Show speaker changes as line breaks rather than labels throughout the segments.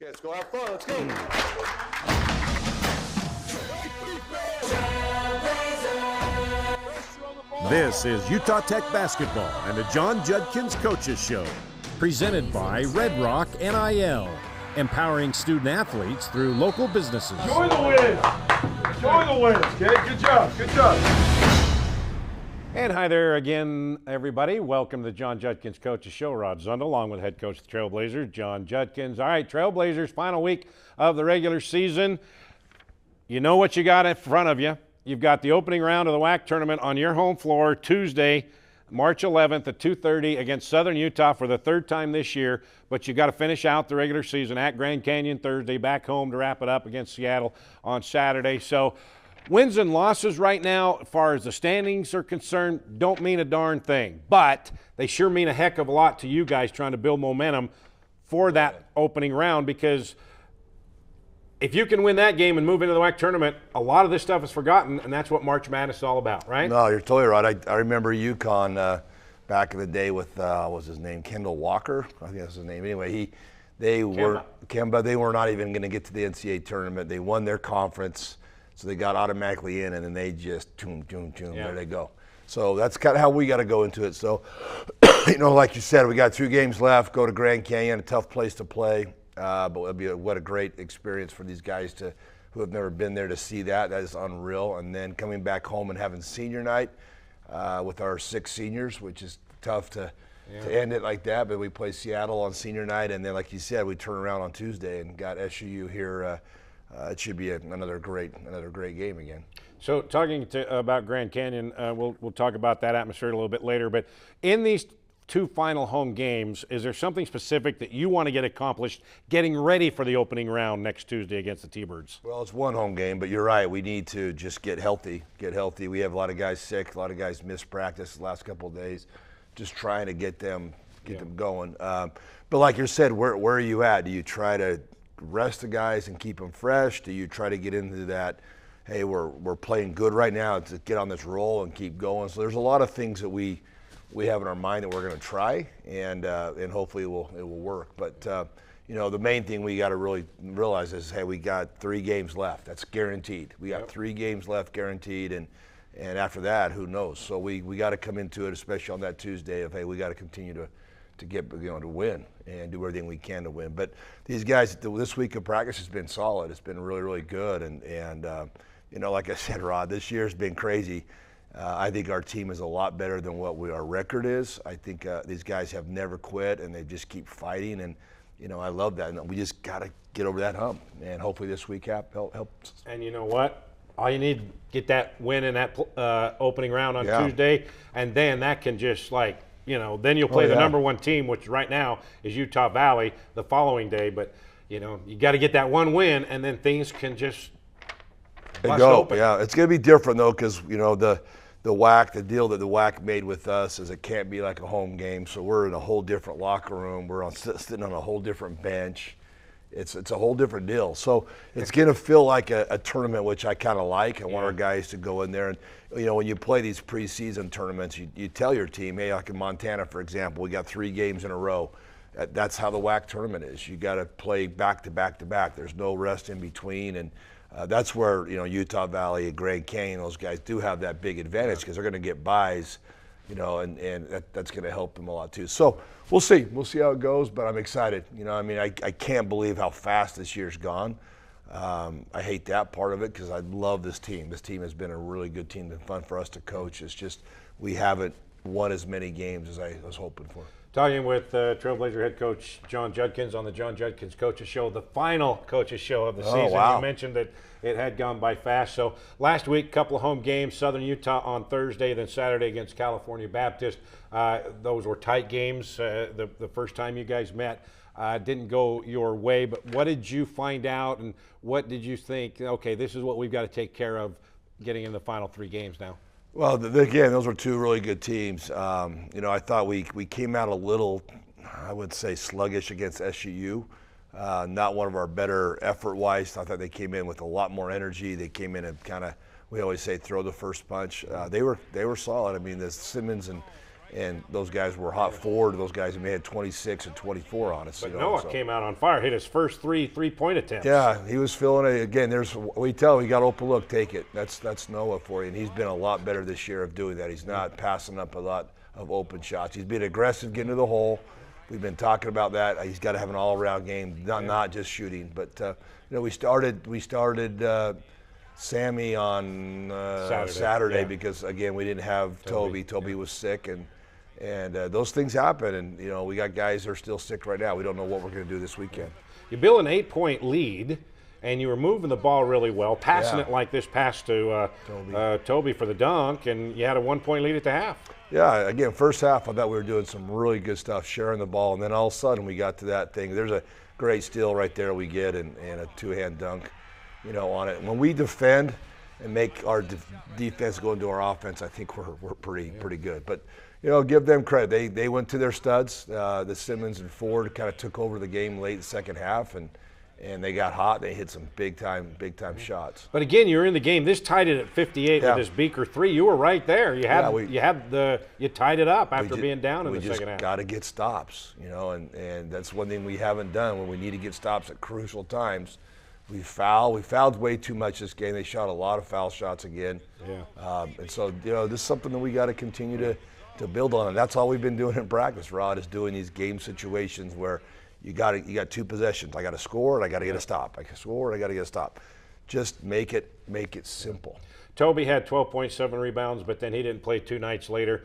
Okay, let's go have fun. Let's go.
This is Utah Tech basketball and the John Judkins Coaches Show, presented by Red Rock NIL, empowering student athletes through local businesses.
Enjoy the win. Enjoy the win. Okay, good job. Good job.
And hi there again, everybody. Welcome to the John Judkins Coaches Show. Rod Zundel, along with head coach of the Trailblazers, John Judkins. All right, Trailblazers, final week of the regular season. You know what you got in front of you. You've got the opening round of the WAC tournament on your home floor Tuesday, March 11th at 2:30 against Southern Utah for the third time this year. But you've got to finish out the regular season at Grand Canyon Thursday, back home to wrap it up against Seattle on Saturday. So wins and losses right now, as far as the standings are concerned, don't mean a darn thing. But they sure mean a heck of a lot to you guys trying to build momentum for that opening round, because if you can win that game and move into the WAC tournament, a lot of this stuff is forgotten, and that's what March Madness is all about, right?
No, you're totally right. I remember UConn back in the day with, what was his name, Kendall Walker? I think that's his name. Anyway, they were not even going to get to the NCAA tournament. They won their conference, so they got automatically in, and then they just, there they go. So that's kind of how we got to go into it. So, like you said, we got 2 games left, go to Grand Canyon, a tough place to play. But it'll be what a great experience for these guys who have never been there to see that. That is unreal. And then coming back home and having senior night with our 6 seniors, which is tough to end it like that. But we play Seattle on senior night, and then, like you said, we turn around on Tuesday and got SUU here. It should be another great game again.
So talking about Grand Canyon, we'll talk about that atmosphere a little bit later. But in these 2 final home games, is there something specific that you want to get accomplished getting ready for the opening round next Tuesday against the T-Birds?
Well, it's 1 home game, but you're right. We need to just get healthy. We have a lot of guys sick, a lot of guys missed practice the last couple of days, just trying to get them going. But like you said, where are you at? Do you try to rest the guys and keep them fresh? Do you try to get into that, hey, we're playing good right now, to get on this roll and keep going? So there's a lot of things that we have in our mind that we're going to try, and hopefully it will work. But the main thing we got to really realize is, hey, we got 3 games left. That's guaranteed. We got 3 games left guaranteed, and after that, who knows? So we got to come into it, especially on that Tuesday, of, hey, we got to continue to get to win and do everything we can to win. But these guys, this week of practice has been solid. It's been really, really good, and like I said, Rod, this year's been crazy. I think our team is a lot better than what our record is. I think these guys have never quit, and they just keep fighting, and I love that. And we just got to get over that hump, and hopefully this week helps.
And you know what? All you need to get that win in that opening round on Tuesday, and then that can just then you'll play the number 1 team, which right now is Utah Valley, the following day. But you got to get that 1 win, and then things can just bust open.
Yeah, it's going to be different though, because the WAC, the deal that the WAC made with us is it can't be like a home game. So we're in a whole different locker room. We're sitting on a whole different bench. It's a whole different deal. So it's going to feel like a tournament, which I kind of like. I want our guys to go in there. And, when you play these preseason tournaments, you tell your team, hey, like in Montana, for example, we got 3 games in a row. That's how the WAC tournament is. You got to play back to back to back. There's no rest in between. And that's where, Utah Valley and Grand Canyon, those guys do have that big advantage, because they're going to get buys, and that's going to help them a lot too. So we'll see. We'll see how it goes, but I'm excited. I can't believe how fast this year's gone. I hate that part of it, because I love this team. This team has been a really good team. It's been fun for us to coach. It's just we haven't won as many games as I was hoping for.
Talking with Trailblazer head coach John Judkins on the John Judkins Coaches Show, the final Coaches Show of the season.
Wow.
You mentioned that it had gone by fast. So last week, couple of home games, Southern Utah on Thursday, then Saturday against California Baptist. Those were tight games. The first time you guys met didn't go your way, but what did you find out, and what did you think, okay, this is what we've got to take care of getting in the final 3 games now?
Well, again, those were 2 really good teams. I thought we came out a little, I would say, sluggish against SUU. Not one of our better effort-wise. I thought they came in with a lot more energy. They came in and kind of, we always say, throw the first punch. They were solid. I mean, the Simmons and and those guys were hot forward. Those guys may have 26 and 24 on us.
But Noah came out on fire, hit his first three-point attempts.
Yeah, he was feeling it. Again, we tell him, you got open look, take it. That's Noah for you, and he's been a lot better this year of doing that. He's not passing up a lot of open shots. He's been aggressive getting to the hole. We've been talking about that. He's got to have an all-around game, not just shooting. But we started Sammy on Saturday because again we didn't have Toby. Toby was sick, and those things happen. And we got guys that are still sick right now. We don't know what we're going to do this weekend.
You build an 8-point lead, and you were moving the ball really well, passing it like this pass to Toby for the dunk, and you had a 1-point lead at the half.
Yeah, again, first half I thought we were doing some really good stuff, sharing the ball, and then all of a sudden we got to that thing. There's a great steal right there we get, and a two-hand dunk, on it. When we defend and make our defense go into our offense, I think we're pretty good. But give them credit. They went to their studs. The Simmons and Ford kind of took over the game late in the second half, and they got hot. They hit some big time shots.
But again, you're in the game. This tied it at 58 with this Beaker 3. You were right there. You tied it up after being down in the second half.
We just got to get stops, and that's one thing we haven't done when we need to get stops at crucial times. We fouled way too much this game. They shot a lot of foul shots again.
Yeah.
And so this is something that we got to continue to build on, and that's all we've been doing in practice. Rod is doing these game situations where you got 2 possessions. I got to score and I got to get a stop. I can score and I got to get a stop. Just make it simple.
Toby had 12.7 rebounds, but then he didn't play 2 nights later.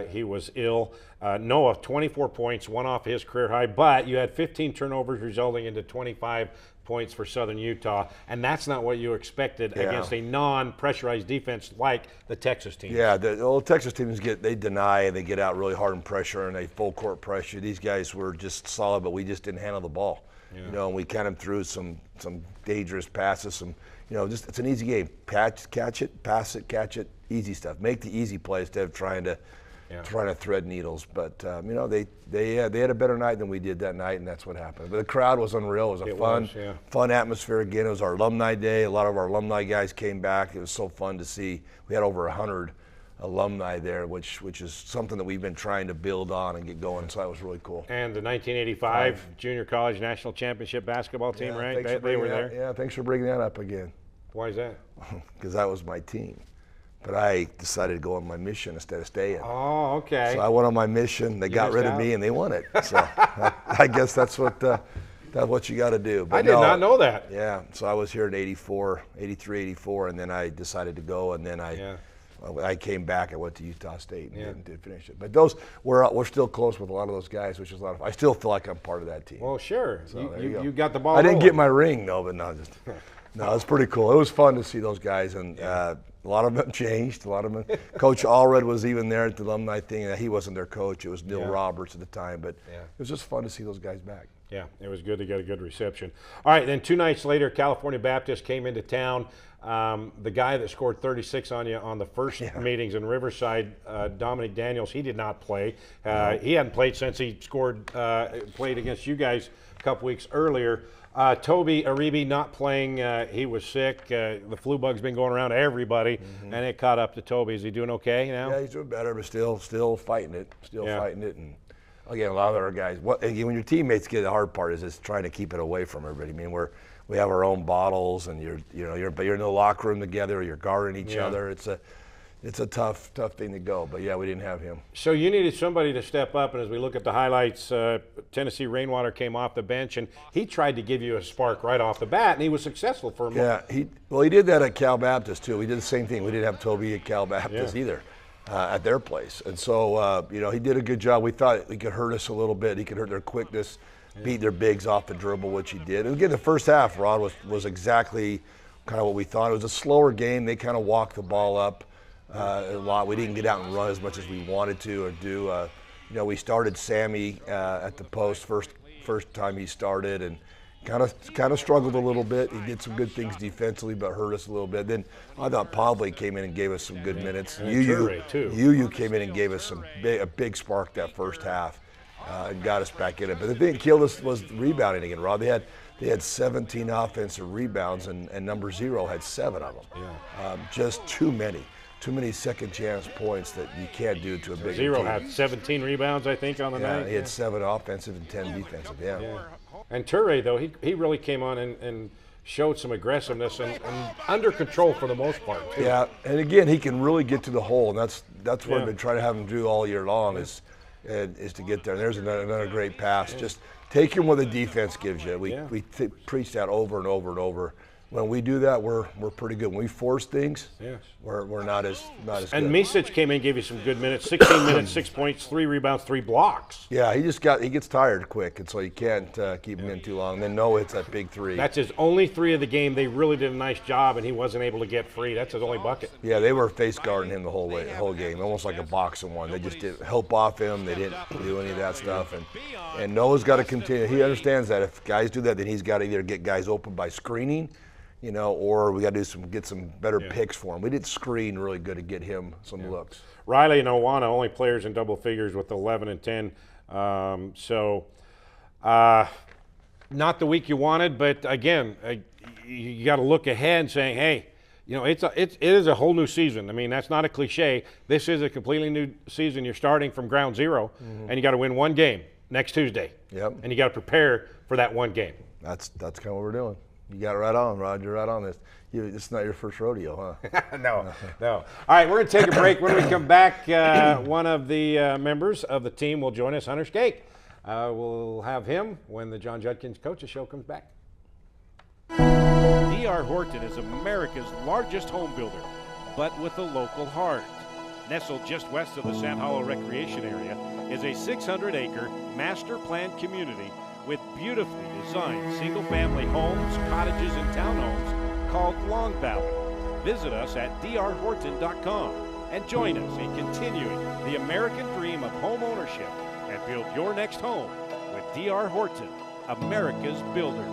He was ill. Noah, 24 points, one off his career high, but you had 15 turnovers resulting into 25 points for Southern Utah, and that's not what you expected against a non-pressurized defense like the Texas teams.
Yeah, the Texas teams they deny and they get out really hard in pressure and they full court pressure. These guys were just solid, but we just didn't handle the ball. Yeah. And we kind of threw some dangerous passes, just it's an easy game. Catch it, pass it, catch it, easy stuff. Make the easy play instead of trying to thread needles. But they had a better night than we did that night, and that's what happened. But the crowd was unreal. It was fun atmosphere again. It was our alumni day. A lot of our alumni guys came back. It was so fun to see. We had over 100 alumni there, which is something that we've been trying to build on and get going. So that was really cool.
And the 1985 Junior College National Championship basketball team, right? They were there.
Yeah, thanks for bringing that up again.
Why is that?
Because that was my team. But I decided to go on my mission instead of staying.
Oh, okay.
So I went on my mission. They got rid of me, and they won it. So I guess that's what you got to do. But
I did not know that.
Yeah. So I was here in 83, 84, and then I decided to go, and then I came back. I went to Utah State and did finish it. But we're still close with a lot of those guys, which is a lot of fun. I still feel like I'm part of that team.
Well, sure.
So
you got the ball.
I didn't get my ring though, but no, it's pretty cool. It was fun to see those guys, and a lot of them changed. A lot of them. Coach Allred was even there at the alumni thing. He wasn't their coach. It was Neil Roberts at the time, but it was just fun to see those guys back.
Yeah, it was good to get a good reception. All right, then 2 nights later, California Baptist came into town. The guy that scored 36 on you on the first meetings in Riverside, Dominic Daniels, he did not play. He hadn't played since he played against you guys a couple weeks earlier. Toby Aribi not playing. He was sick. The flu bug's been going around to everybody, and it caught up to Toby. Is he doing okay now?
Yeah, he's doing better, but still fighting it. Fighting it. And again, a lot of our guys. When your teammates get, the hard part is just trying to keep it away from everybody. I mean, we have our own bottles, and you're in the locker room together. You're guarding each other. It's a tough thing to go. But yeah, we didn't have him.
So you needed somebody to step up, and as we look at the highlights, Tennessee Rainwater came off the bench, and he tried to give you a spark right off the bat, and he was successful for a moment.
Yeah, he did that at Cal Baptist too. We did the same thing. We didn't have Toby at Cal Baptist either. At their place, and so he did a good job. We thought he could hurt us a little bit. He could hurt their quickness, beat their bigs off the dribble, which he did. And again, the first half, Rod, was exactly kind of what we thought. It was a slower game. They kind of walked the ball up a lot. We didn't get out and run as much as we wanted to or do. We started Sammy at the post first time he started, and kind of struggled a little bit. He did some good things defensively, but hurt us a little bit. Then I thought Pavley came in and gave us some good minutes. UU came in and gave us a big spark that first half and got us back in it. But the thing that killed us was rebounding again, Rob. They had 17 offensive rebounds, and number 0 had 7 of them. Just too many. too many second chance points that you can't do to a big
Zero
team.
had 17 rebounds, I think, on the night.
He had 7 offensive and 10 defensive. Yeah.
And Toure, though, he really came on and showed some aggressiveness and under control for the most part, too.
Yeah, and again, he can really get to the hole, and that's what I've been trying to have him do all year long is to get there. And there's another great pass. Just take him what the defense gives you. We preach that over and over and over. When we do that, we're pretty good. When we force things, we're not as good.
And Micic came in and gave you some good minutes. 16 minutes, 6 points, 3 rebounds, 3 blocks.
Yeah, he gets tired quick, and so you can't keep him in too long. And then Noah hits that big 3.
That's his only 3 of the game. They really did a nice job, and he wasn't able to get free. That's his only bucket.
Yeah, they were face guarding him the whole game, almost like a boxing one. They just didn't help off him. They didn't do any of that stuff. And Noah's got to continue. He understands that if guys do that, then he's got to either get guys open by screening, or we got to get some better picks for him. We did screen really good to get him some looks.
Riley and Owana, only players in double figures with 11 and 10. Not the week you wanted, but again, you got to look ahead and saying, hey, it is a whole new season. I mean, that's not a cliche. This is a completely new season. You're starting from ground zero, and you got to win one game next Tuesday.
Yep.
And you got to prepare for that one game.
That's kind of what we're doing. You got it right on, Rod. You're right on this. It's not your first rodeo, huh?
No. All right, we're going to take a break. When we come back, one of the members of the team will join us, Hunter Skake. We'll have him when the John Judkins Coaches Show comes back.
D.R. Horton is America's largest home builder, but with a local heart. Nestled just west of the Sand Hollow Recreation Area is a 600-acre master-planned community with beautifully designed single-family homes, cottages, and townhomes called Long Valley. Visit us at drhorton.com and join us in continuing the American dream of home ownership and build your next home with D.R. Horton, America's builder.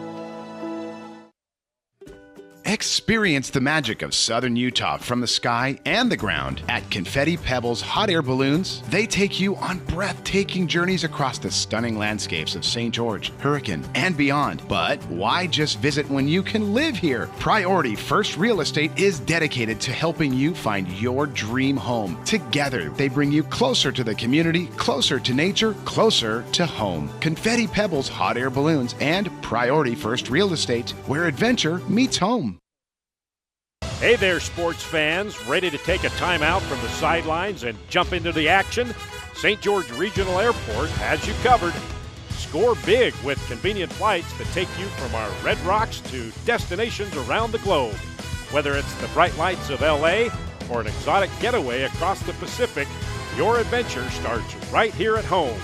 Experience the magic of southern Utah from the sky and the ground at Confetti Pebbles Hot Air Balloons. They take you on breathtaking journeys across the stunning landscapes of St. George, Hurricane, and beyond. But why just visit when you can live here? Priority First Real Estate is dedicated to helping you find your dream home. Together, they bring you closer to the community, closer to nature, closer to home. Confetti Pebbles Hot Air Balloons and Priority First Real Estate, where adventure meets home.
Hey there, sports fans. Ready to take a timeout from the sidelines and jump into the action? St. George Regional Airport has you covered. Score big with convenient flights that take you from our Red Rocks to destinations around the globe. Whether it's the bright lights of L.A. or an exotic getaway across the Pacific, your adventure starts right here at home.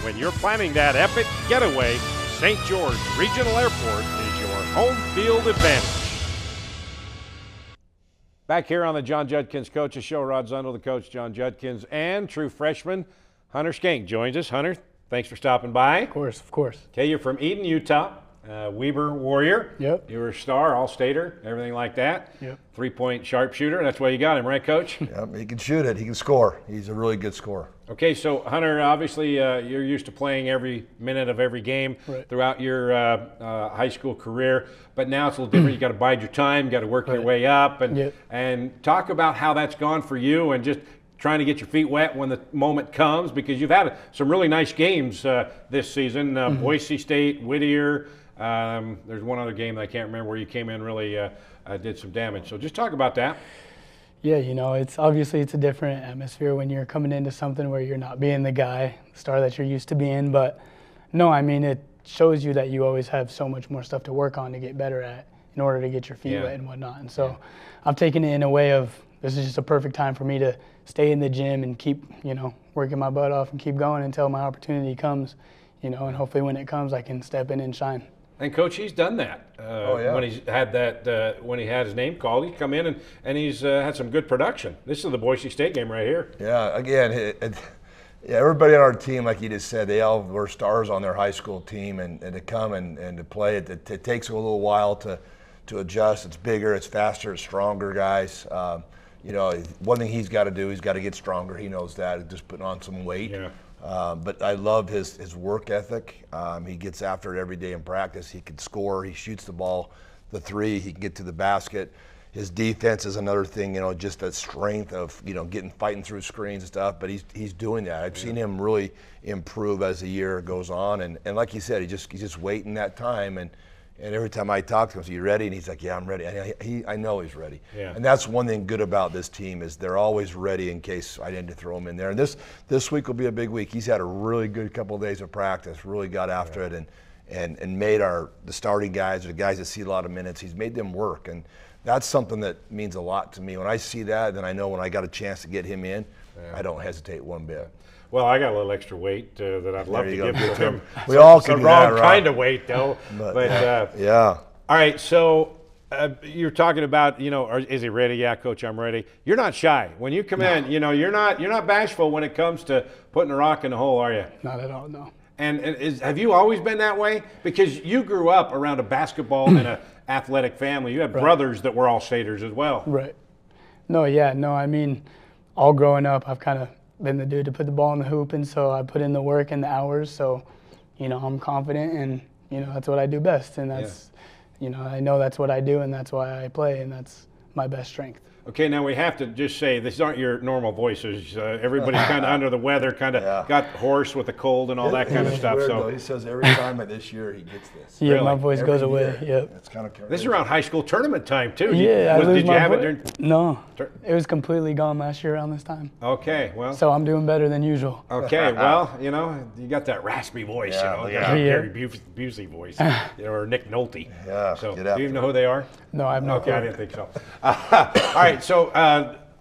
When you're planning that epic getaway, St. George Regional Airport is your home field advantage.
Back here on the John Judkins Coaches Show, Rod Zundel, the coach, John Judkins, and true freshman Hunter Skake joins us. Hunter, thanks for stopping by.
Of course.
Okay, you're from Eden, Utah, Weber Warrior.
Yep.
You were a star, all-stater, everything like that.
Yep.
Three-point sharpshooter. That's why you got him, right, Coach?
Yep, he can shoot it. He can score. He's a really good scorer.
Okay, so Hunter, obviously you're used to playing every minute of every game throughout your high school career, but now it's a little different. You got to bide your time, you got to work your way up, and talk about how that's gone for you and just trying to get your feet wet when the moment comes, because you've had some really nice games this season. Boise State, Whittier. There's one other game that I can't remember where you came in really did some damage. So just talk about that.
Yeah, it's obviously a different atmosphere when you're coming into something where you're not being the guy, star that you're used to being. But no, I mean, it shows you that you always have so much more stuff to work on to get better at in order to get your feet wet and whatnot. And so I've taken it in a way of this is just a perfect time for me to stay in the gym and keep, working my butt off and keep going until my opportunity comes, and hopefully when it comes I can step in and shine.
And Coach, he's done that. When he's had that, when he had his name called, he's come in and he's had some good production. This is the Boise State game right here.
Yeah, again, everybody on our team, like you just said, they all were stars on their high school team, and to come and to play it takes a little while to adjust. It's bigger, it's faster, it's stronger guys. One thing he's got to do, he's got to get stronger. He knows that, just putting on some weight. Yeah. But I love his work ethic. He gets after it every day in practice. He can score. He shoots the ball, the three. He can get to the basket. His defense is another thing, just the strength of, fighting through screens and stuff, but he's doing that. I've seen him really improve as the year goes on, and like you said, he's just waiting that time, and every time I talk to him, I say, "You ready?" And he's like, "Yeah, I'm ready." And I know he's ready.
Yeah.
And that's one thing good about this team is they're always ready in case I need to throw him in there. And this week will be a big week. He's had a really good couple of days of practice, really got after it, and made the starting guys, or the guys that see a lot of minutes, he's made them work. And that's something that means a lot to me. When I see that, then I know when I got a chance to get him in, I don't hesitate one bit.
Well, I got a little extra weight that I'd love to give to him.
We all can
the
do that,
wrong
right?
kind of weight, though. But
yeah.
All right, so you're talking about, is he ready? Yeah, Coach, I'm ready. You're not shy when you come in. You're not bashful when it comes to putting a rock in the hole, are you?
Not at all, no.
And have you always been that way? Because you grew up around a basketball and an athletic family. You had brothers that were all staters as well.
Right. No, I mean, all growing up, I've kind of been the dude to put the ball in the hoop, and so I put in the work and the hours. So, I'm confident, and that's what I do best, and that's, I know that's what I do, and that's why I play, and that's my best strength.
Okay, now we have to just say these aren't your normal voices. Everybody's kind of under the weather, kind of got hoarse with a cold and all that kind of stuff.
Weird,
so
though. He says every time this year he gets this.
Yeah,
Really?
my voice
Every
goes away.
year.
Yep.
It's kind of
this is around high school tournament time too.
Yeah,
Did you have it during?
No, it was completely gone last year around this time.
Okay, well.
So I'm doing better than usual.
Okay, well, you got that raspy voice,
Yeah,
you got that Gary Busey voice, or Nick Nolte.
Yeah,
So,
get
do
after
you even know who they are?
No, I have no
Okay, I
clue.
didn't think so. All right, so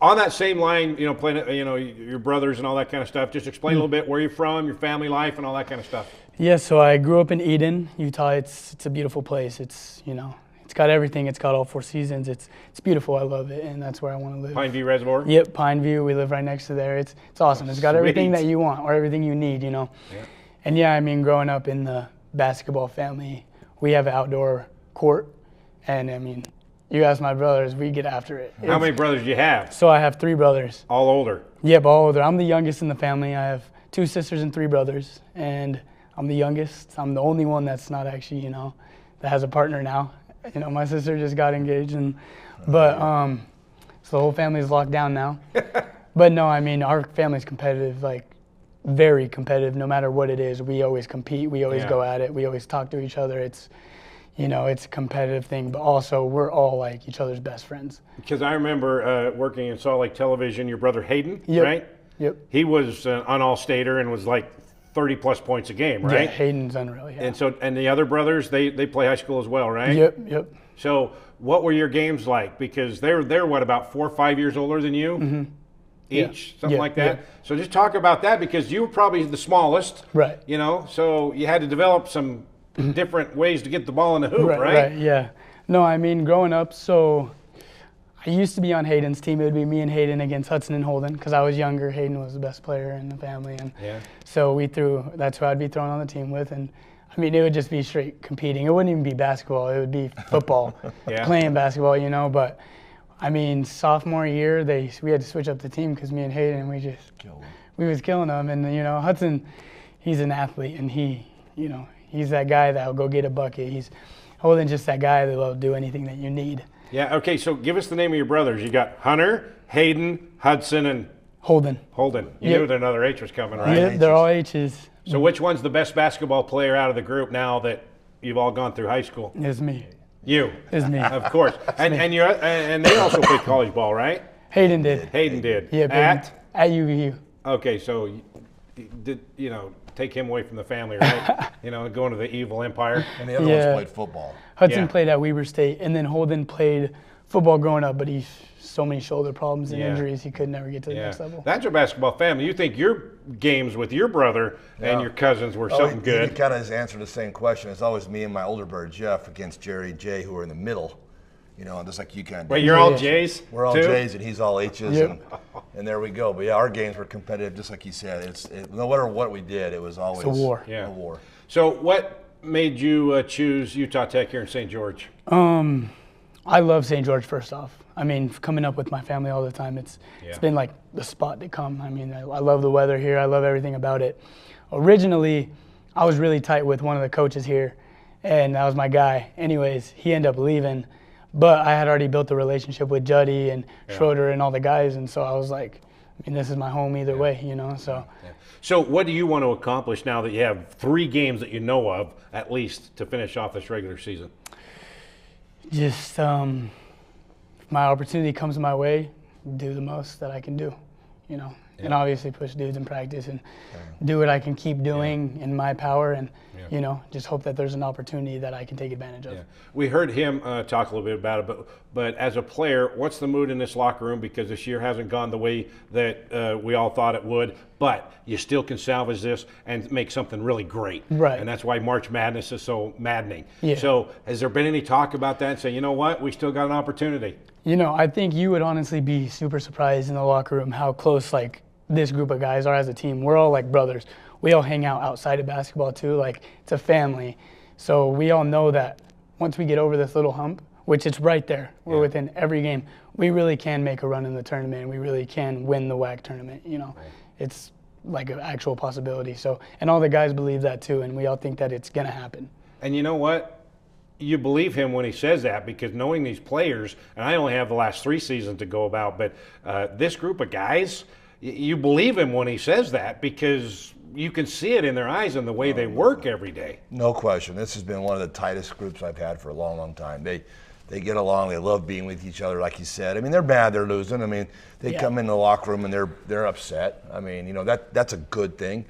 on that same line, playing, your brothers and all that kind of stuff. Just explain a little bit where you're from, your family life, and all that kind of stuff.
Yeah, so I grew up in Eden, Utah. It's a beautiful place. It's it's got everything. It's got all 4 seasons. It's beautiful. I love it, and that's where I want to live.
Pineview Reservoir.
Yep, Pineview. We live right next to there. It's awesome. It's got everything that you want or everything you need.
Yeah.
And I mean, growing up in the basketball family, we have an outdoor court, and I mean, you ask my brothers, we get after it.
How many brothers do you have?
So I have 3 brothers.
All older.
Yep, all older. I'm the youngest in the family. I have 2 sisters and 3 brothers, and I'm the youngest. I'm the only one that's not actually, that has a partner now. My sister just got engaged, but so the whole family's locked down now. But no, I mean, our family's competitive, like very competitive. No matter what it is, we always compete. We always go at it. We always talk to each other. It's it's a competitive thing, but also we're all like each other's best friends.
Because I remember working in Salt Lake Television, your brother Hayden, right?
Yep.
He was an all-stater and was like 30-plus points a game, right?
Yeah, Hayden's unreal, yeah.
And the other brothers, they play high school as well, right?
Yep.
So what were your games like? Because they're what, about 4 or 5 years older than you? Each, something like that.
Yeah.
So just talk about that, because you were probably the smallest,
Right.
So you had to develop some different ways to get the ball in the hoop, right?
Right, yeah. No, I mean, growing up, so I used to be on Hayden's team. It would be me and Hayden against Hudson and Holden, because I was younger. Hayden was the best player in the family, and so that's who I'd be thrown on the team with. And I mean, it would just be straight competing. It wouldn't even be basketball. It would be football, playing basketball, But I mean, sophomore year, we had to switch up the team because me and Hayden, we was killing them. And Hudson, he's an athlete, and he's that guy that'll go get a bucket. Holden's just that guy that'll do anything that you need.
Yeah, okay, so give us the name of your brothers. You got Hunter, Hayden, Hudson, and
Holden.
You knew that another H was coming, right?
Yep, they're all H's.
So which one's the best basketball player out of the group now that you've all gone through high school?
It's me.
You.
It's me.
Of course. And they also played college ball, right?
Hayden did.
Hayden did.
Yeah, at UVU.
Okay, so you did, take him away from the family, right? Going to the evil empire.
And the other ones played football.
Hudson played at Weber State, and then Holden played football growing up, but he's so many shoulder problems and injuries, he could never get to the next level.
That's your basketball family. You think your games with your brother and your cousins were something good.
He kind of has answered the same question. It's always me and my older brother, Jeff, against Jerry and Jay, who are in the middle. Just like you kind of.
Wait, you're all J's?
We're all
too?
J's, and he's all H's, and there we go. But our games were competitive, just like you said. No matter what we did, it was always
a war.
A war.
So what made you choose Utah Tech here in St. George?
I love St. George, first off. I mean, coming up with my family all the time, it's been like the spot to come. I mean, I love the weather here. I love everything about it. Originally, I was really tight with one of the coaches here, and that was my guy. Anyways, he ended up leaving. But I had already built a relationship with Juddy and Schroeder and all the guys, and so I was like, I mean, this is my home either way, you know. So.
Yeah. So what do you want to accomplish now that you have 3 games that you know of, at least, to finish off this regular season?
Just if my opportunity comes my way, do the most that I can do, you know. And obviously push dudes in practice and do what I can keep doing in my power and, you know, just hope that there's an opportunity that I can take advantage of.
Yeah. We heard him talk a little bit about it, but as a player, what's the mood in this locker room? Because this year hasn't gone the way that we all thought it would, but you still can salvage this and make something really great.
Right.
And that's why March Madness is so maddening.
Yeah.
So has there been any talk about that and say, you know what, we still got an opportunity?
You know, I think you would honestly be super surprised in the locker room how close, like, this group of guys are as a team. We're all like brothers. We all hang out outside of basketball too. Like, it's a family. So we all know that once we get over this little hump, which it's right there, we're within every game, we really can make a run in the tournament. We really can win the WAC tournament, you know. It's like an actual possibility. So, and all the guys believe that too, and we all think that it's going to happen.
And you know what? You believe him when he says that, because knowing these players, and I only have the last 3 seasons to go about, but this group of guys, you believe him when he says that because you can see it in their eyes and the way they work every day.
No question. This has been one of the tightest groups I've had for a long, long time. They get along. They love being with each other, like you said. I mean, they're mad they're losing. I mean, they come in the locker room and they're upset. I mean, you know, that's a good thing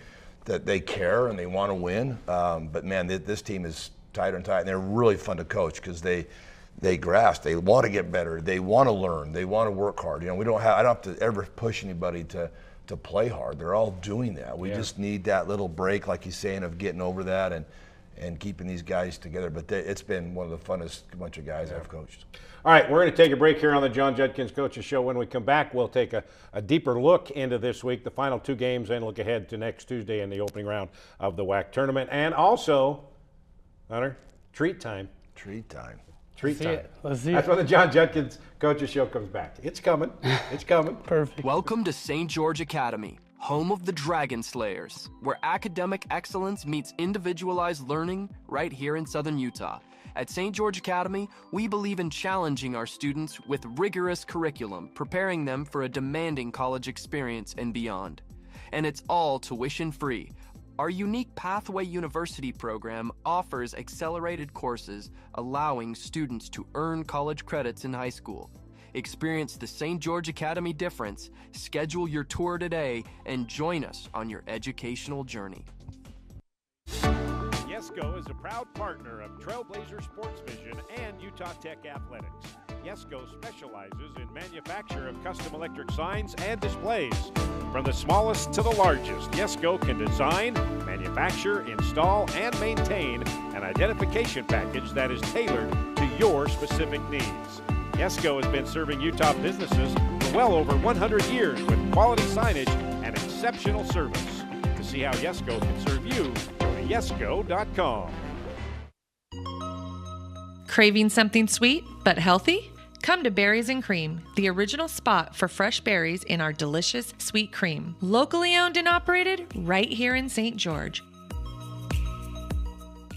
that they care and they want to win. But, man, this team is tighter and tighter, and they're really fun to coach because they grasp. They want to get better. They want to learn. They want to work hard. You know, I don't have to ever push anybody to play hard. They're all doing that. We just need that little break, like he's saying, of getting over that and keeping these guys together. But it's been one of the funnest bunch of guys I've coached.
All right, we're going to take a break here on the John Judkins Coaches Show. When we come back, we'll take a deeper look into this week, the final 2 games, and look ahead to next Tuesday in the opening round of the WAC tournament. And also, Hunter, treat time.
Treat time.
Treat time.
Let's see
That's
it.
when the John Judkins Coaches Show comes back. It's coming. It's coming.
Perfect.
Welcome to St. George Academy, home of the Dragon Slayers, where academic excellence meets individualized learning right here in Southern Utah. At St. George Academy, we believe in challenging our students with rigorous curriculum, preparing them for a demanding college experience and beyond. And it's all tuition-free. Our unique Pathway University program offers accelerated courses, allowing students to earn college credits in high school. Experience the St. George Academy difference, schedule your tour today, and join us on your educational journey.
Yesco is a proud partner of Trailblazer Sports Vision and Utah Tech Athletics. Yesco specializes in manufacture of custom electric signs and displays. From the smallest to the largest, Yesco can design, manufacture, install, and maintain an identification package that is tailored to your specific needs. Yesco has been serving Utah businesses for well over 100 years with quality signage and exceptional service. To see how Yesco can serve you, go to yesco.com.
Craving something sweet but healthy? Come to Berries and Cream, the original spot for fresh berries in our delicious sweet cream. Locally owned and operated right here in St. George.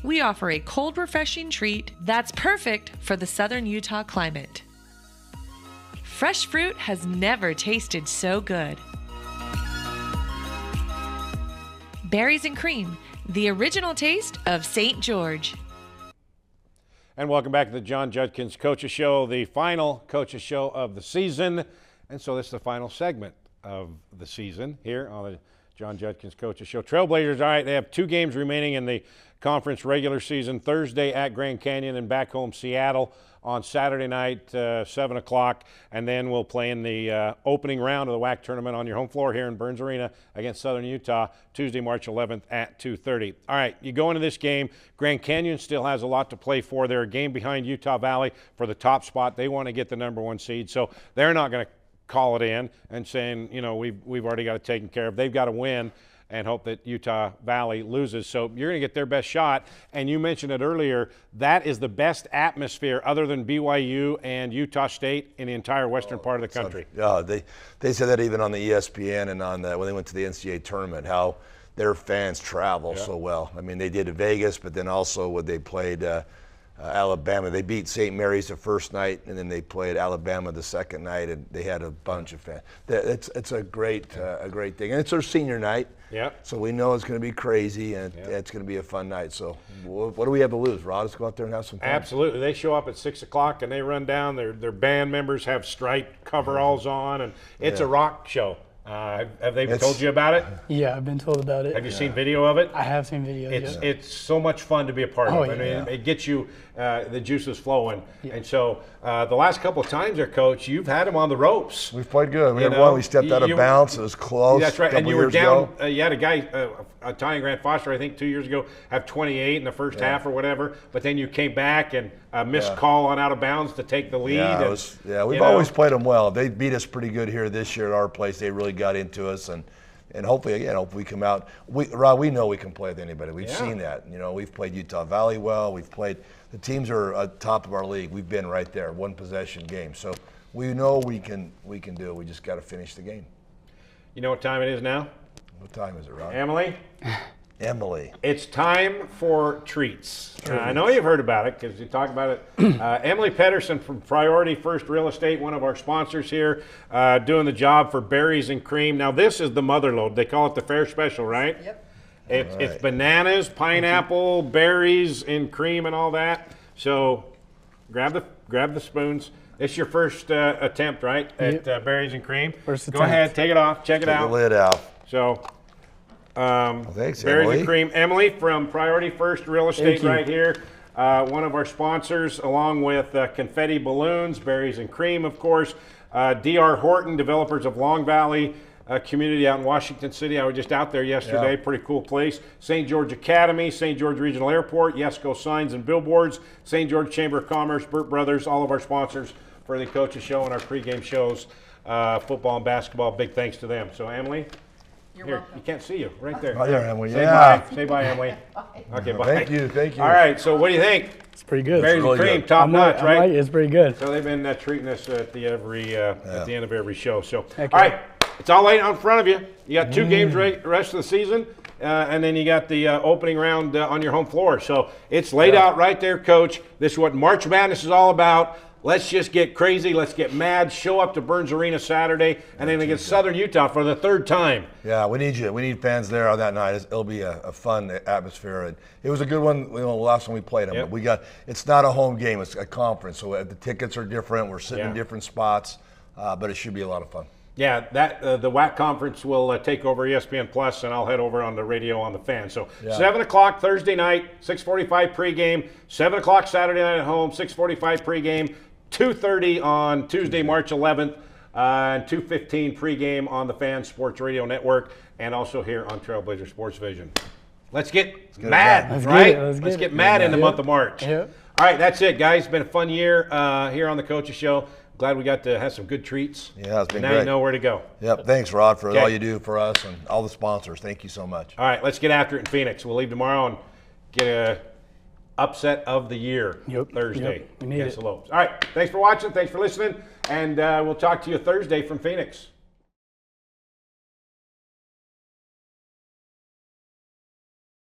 We offer a cold, refreshing treat that's perfect for the southern Utah climate. Fresh fruit has never tasted so good. Berries and Cream, the original taste of St. George.
And welcome back to the John Judkins Coaches Show, the final Coaches Show of the season. And so this is the final segment of the season here on the John Judkins Coaches Show. Trailblazers, all right, they have 2 games remaining in the conference regular season. Thursday at Grand Canyon and back home Seattle on Saturday night, 7 o'clock. And then we'll play in the opening round of the WAC tournament on your home floor here in Burns Arena against Southern Utah, Tuesday, March 11th at 2:30. All right, you go into this game. Grand Canyon still has a lot to play for. They're a game behind Utah Valley for the top spot. They want to get the #1 seed, so they're not going to call it in and saying, you know, we've already got it taken care of. They've got to win and hope that Utah Valley loses. So you're going to get their best shot. And you mentioned it earlier, that is the best atmosphere other than BYU and Utah State in the entire western part of the country.
Yeah, they said that even on the ESPN and on when they went to the NCAA tournament, how their fans travel so well. I mean, they did in Vegas, but then also when they played Alabama. They beat St. Mary's the first night, and then they played Alabama the second night, and they had a bunch of fans. It's a great thing, and it's our senior night.
Yeah.
So we know it's going to be crazy, and it's going to be a fun night. So what do we have to lose, Rod? Let's go out there and have some fun.
Absolutely. They show up at 6 o'clock and they run down. Their band members have striped coveralls on, and it's a rock show. Have they told you about it?
Yeah, I've been told about it.
Have you seen video of it?
I have seen videos.
It's so much fun to be a part of.
Oh,
I mean,
yeah.
it gets you the juices flowing. And so the last couple of times there, Coach, you've had them on the ropes.
We've played good. We had one. We stepped out of bounds. It was close.
That's right.
A couple
And you were
years
down.
ago.
You had a guy, Ty and Grant Foster, I think 2 years ago, have 28 in the first half or whatever. But then you came back and missed call on out of bounds to take the lead.
Yeah, we've always played them well. They beat us pretty good here this year at our place. They really got into us, and hopefully, again, hopefully we come out. Rod, we know we can play with anybody. We've seen that. You know, we've played Utah Valley well. We've played the teams are at top of our league. We've been right there, one possession game. So we know we can do it. We just got to finish the game.
You know what time it is now?
What time is it, Rod?
Emily?
Emily.
It's time for treats. I know you've heard about it because you talk about it. Emily Pedersen from Priority First Real Estate, one of our sponsors here, doing the job for Berries and Cream. Now, this is the mother load. They call it the Fair Special, right? Yep. It's bananas, pineapple, berries, and cream and all that. So grab the spoons. It's your first attempt, right, at berries and cream?
First attempt.
Go ahead, take it off, check it out.
Take the lid out.
So,
thanks,
berries
Emily.
and cream. Emily from Priority First Real Estate right here. One of our sponsors, along with confetti balloons, berries and cream, of course. D.R. Horton, developers of Long Valley community out in Washington City. I was just out there yesterday.
Yeah.
Pretty cool place. St. George Academy, St. George Regional Airport, Yesco Signs and Billboards, St. George Chamber of Commerce, Burt Brothers, all of our sponsors for the Coaches Show and our pregame shows, football and basketball. Big thanks to them. So, Emily,
You're
here,
welcome.
you can't see you right there.
Right there, Emily.
Say
Yeah.
bye. Say bye, Emily. Okay, bye.
Thank you. Thank you.
All right, so what do you think?
It's pretty good.
Berries and
really
cream,
good.
top notch, right?
It's pretty good.
So they've been treating us at the end of every show. So,
Heck
all
yeah.
right, it's all laid out in front of you. You got 2 games rest of the season, and then you got the opening round on your home floor. So it's laid out right there, Coach. This is what March Madness is all about. Let's just get crazy. Let's get mad. Show up to Burns Arena Saturday, and then against Southern Utah for the 3rd time.
Yeah, we need you. We need fans there on that night. It'll be a fun atmosphere, and it was a good one. You know, the last one we played them.
Yep.
But it's not a home game; it's a conference, so the tickets are different. We're sitting in
Yeah.
different spots, but it should be a lot of fun.
Yeah, that the WAC conference will take over ESPN Plus, and I'll head over on the radio on the Fan. So 7 o'clock Thursday night, 6:45 pregame. 7 o'clock Saturday night at home, 6:45 pregame. 2:30 on Tuesday, March 11th, and 2:15 pregame on the Fan Sports Radio Network, and also here on Trailblazer Sports Vision. Let's get mad,
Let's
right?
get it.
Let's get mad in the month of March.
Yep.
All right, that's it, guys. It's been a fun year here on the Coaches Show. Glad we got to have some good treats.
Yeah, it's been
now
great.
you know where to go.
Yep. Thanks, Rod, for
Okay.
all you do for us and all the sponsors. Thank you so much.
All right, let's get after it in Phoenix. We'll leave tomorrow and get a upset of the year Thursday.
Yep, we need
against
it.
the Lobes. All right, thanks for watching. Thanks for listening. And we'll talk to you Thursday from Phoenix.